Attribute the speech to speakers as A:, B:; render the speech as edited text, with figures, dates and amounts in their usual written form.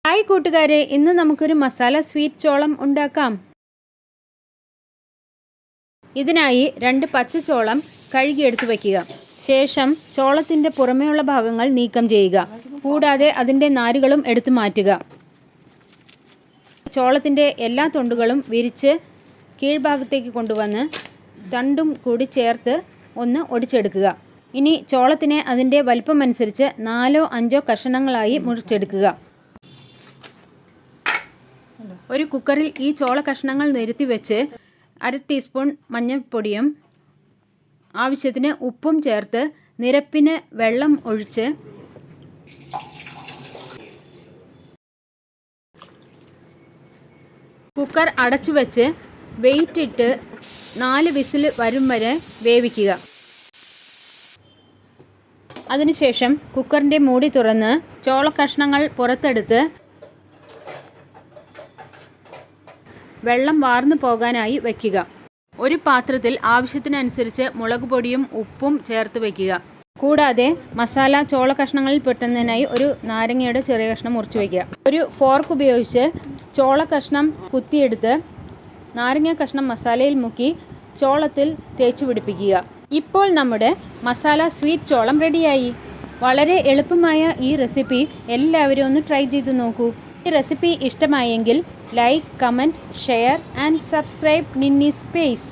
A: Hi കൂട്ടുകാരെ, ഇന്ന് നമുക്കൊരു മസാല സ്വീറ്റ് ചോളം ഉണ്ടാക്കാം. ഇതിനായി 2 പച്ചച്ചോളം കഴുകിയെടുത്ത് വയ്ക്കുക. ശേഷം ചോളത്തിൻ്റെ പുറമേയുള്ള ഭാഗങ്ങൾ നീക്കം ചെയ്യുക. കൂടാതെ അതിൻ്റെ നാരുകളും എടുത്തു മാറ്റുക. ചോളത്തിൻ്റെ എല്ലാ തൊണ്ടുകളും വിരിച്ച് കീഴ്ഭാഗത്തേക്ക് കൊണ്ടുവന്ന് തണ്ടും കൂടി ചേർത്ത് ഒന്ന് ഒടിച്ചെടുക്കുക. ഇനി ചോളത്തിനെ അതിൻ്റെ വലിപ്പമനുസരിച്ച് 4-5 കഷണങ്ങളായി മുറിച്ചെടുക്കുക. ഒരു കുക്കറിൽ ഈ ചോള കഷ്ണങ്ങൾ നിരത്തി വെച്ച് 1/2 ടീസ്പൂൺ മഞ്ഞൾപ്പൊടിയും ആവശ്യത്തിന് ഉപ്പും ചേർത്ത് നിരപ്പിന് വെള്ളം ഒഴിച്ച് കുക്കർ അടച്ചു വെച്ച് വെയിറ്റ് ഇട്ട് 4 വിസിൽ വരും വരെ വേവിക്കുക. അതിനുശേഷം കുക്കറിൻ്റെ മൂടി തുറന്ന് ചോള കഷ്ണങ്ങൾ പുറത്തെടുത്ത് വെള്ളം വാർന്നു പോകാനായി വയ്ക്കുക. ഒരു പാത്രത്തിൽ ആവശ്യത്തിനനുസരിച്ച് മുളക് പൊടിയും ഉപ്പും ചേർത്ത് വയ്ക്കുക. കൂടാതെ മസാല ചോള കഷ്ണങ്ങളിൽ പെട്ടുന്നതിനായി ഒരു നാരങ്ങയുടെ ചെറിയ കഷ്ണം മുറിച്ച് വയ്ക്കുക. ഒരു ഫോർക്ക് ഉപയോഗിച്ച് ചോള കഷ്ണം കുത്തിയെടുത്ത് നാരങ്ങ കഷ്ണം മസാലയിൽ മുക്കി ചോളത്തിൽ തേച്ച് പിടിപ്പിക്കുക. ഇപ്പോൾ നമ്മുടെ മസാല സ്വീറ്റ് ചോളം റെഡിയായി. വളരെ എളുപ്പമായ ഈ റെസിപ്പി എല്ലാവരും ഒന്ന് ട്രൈ ചെയ്ത് നോക്കൂ. ഈ റെസിപ്പി ഇഷ്ടമായെങ്കിൽ like, comment, share and subscribe Ninni space.